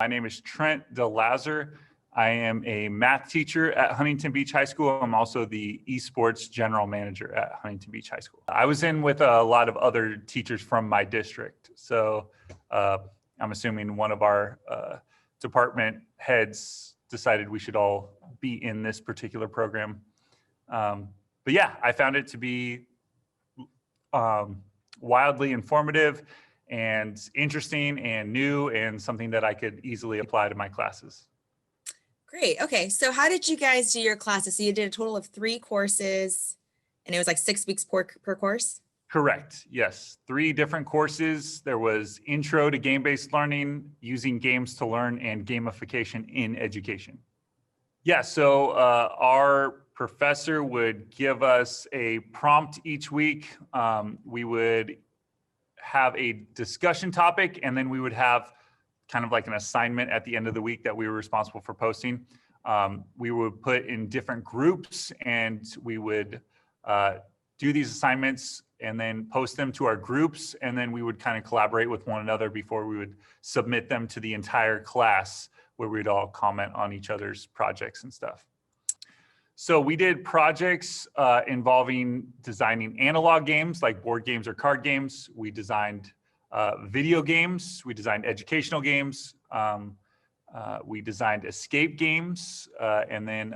My name is Trent DeLazzar. I am a math teacher at Huntington Beach High School. I'm also the esports general manager at Huntington Beach High School. I was in with a lot of other teachers from my district. So I'm assuming one of our department heads decided we should all be in this particular program. But yeah, I found it to be wildly informative and interesting and new and something that I could easily apply to my classes. Great. Okay. So how did you guys do your classes? So you did a total of 3 courses and it was like 6 weeks per course? Correct. Yes. 3 different courses. There was Intro to Game-Based Learning, Using Games to Learn, and Gamification in Education. Yeah. So our professor would give us a prompt each week. We would have a discussion topic, and then we would have kind of like an assignment at the end of the week that we were responsible for posting. We would put in different groups, and we would do these assignments and then post them to our groups, and then we would kind of collaborate with one another before we would submit them to the entire class, where we'd all comment on each other's projects and stuff. So we did projects involving designing analog games like board games or card games. We designed video games. We designed educational games. We designed escape games. And then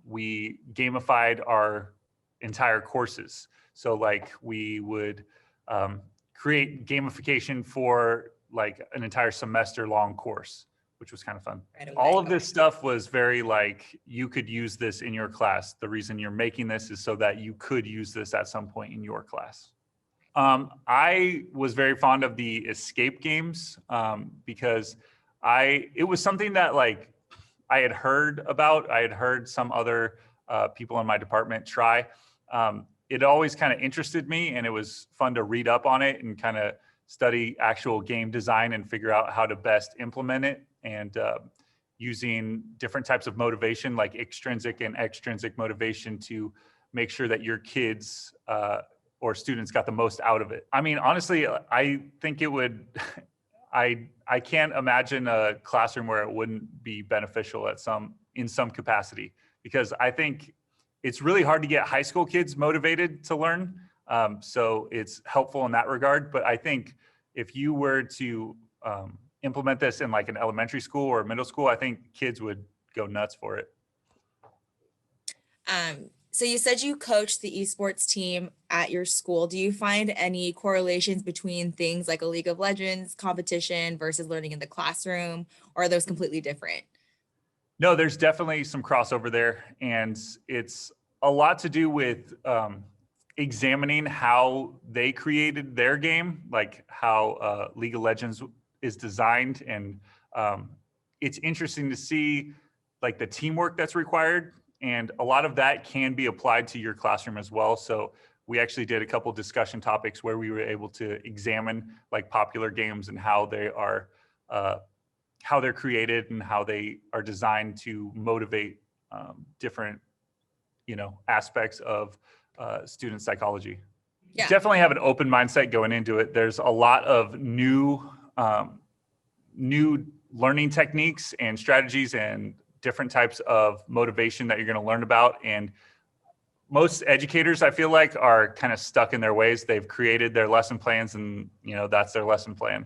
we gamified our entire courses. So like we would create gamification for like an entire semester long course, which was kind of fun. Right away. All of this stuff was very like, you could use this in your class. The reason you're making this is so that you could use this at some point in your class. I was very fond of the escape games because it was something that like I had heard about. I had heard some other people in my department try. It always kind of interested me, and it was fun to read up on it and kind of study actual game design and figure out how to best implement it, and using different types of motivation like intrinsic and extrinsic motivation to make sure that your kids or students got the most out of it. I mean, honestly, I think it would, I can't imagine a classroom where it wouldn't be beneficial in some capacity, because I think it's really hard to get high school kids motivated to learn. So it's helpful in that regard. But I think if you were to implement this in like an elementary school or middle school, I think kids would go nuts for it. So you said you coached the esports team at your school. Do you find any correlations between things like a League of Legends competition versus learning in the classroom, or are those completely different? No, there's definitely some crossover there, and it's a lot to do with examining how they created their game, like how League of Legends is designed. And it's interesting to see like the teamwork that's required. And a lot of that can be applied to your classroom as well. So we actually did a couple discussion topics where we were able to examine like popular games and how they're created and how they are designed to motivate different, aspects of student psychology. Yeah. Definitely have an open mindset going into it. There's a lot of new learning techniques and strategies and different types of motivation that you're going to learn about. And most educators, I feel like, are kind of stuck in their ways. They've created their lesson plans, and that's their lesson plan.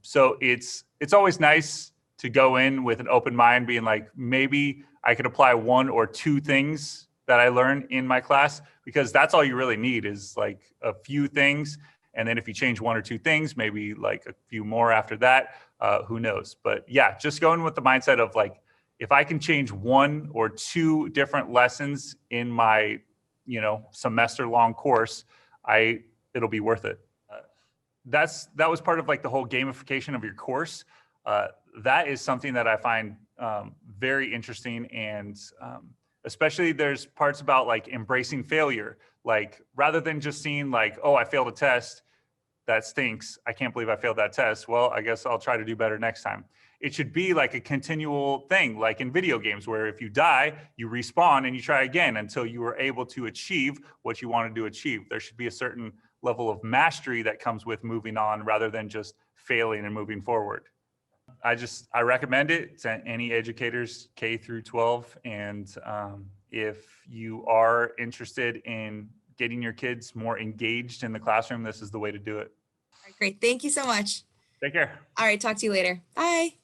So it's always nice to go in with an open mind, being like, maybe I could apply 1 or 2 things that I learn in my class, because that's all you really need is like a few things. And then if you change 1 or 2 things, maybe like a few more after that, who knows? But yeah, just going with the mindset of like, if I can change 1 or 2 different lessons in my, semester long course, it'll be worth it. That was part of like the whole gamification of your course. That is something that I find very interesting, and especially there's parts about like embracing failure. Like rather than just seeing like, oh, I failed a test, that stinks, I can't believe I failed that test. Well, I guess I'll try to do better next time. It should be like a continual thing, like in video games, where if you die, you respawn and you try again until you are able to achieve what you wanted to achieve. There should be a certain level of mastery that comes with moving on rather than just failing and moving forward. I recommend it to any educators K through 12. And if you are interested in getting your kids more engaged in the classroom, this is the way to do it. All right, great. Thank you so much. Take care. All right, talk to you later. Bye.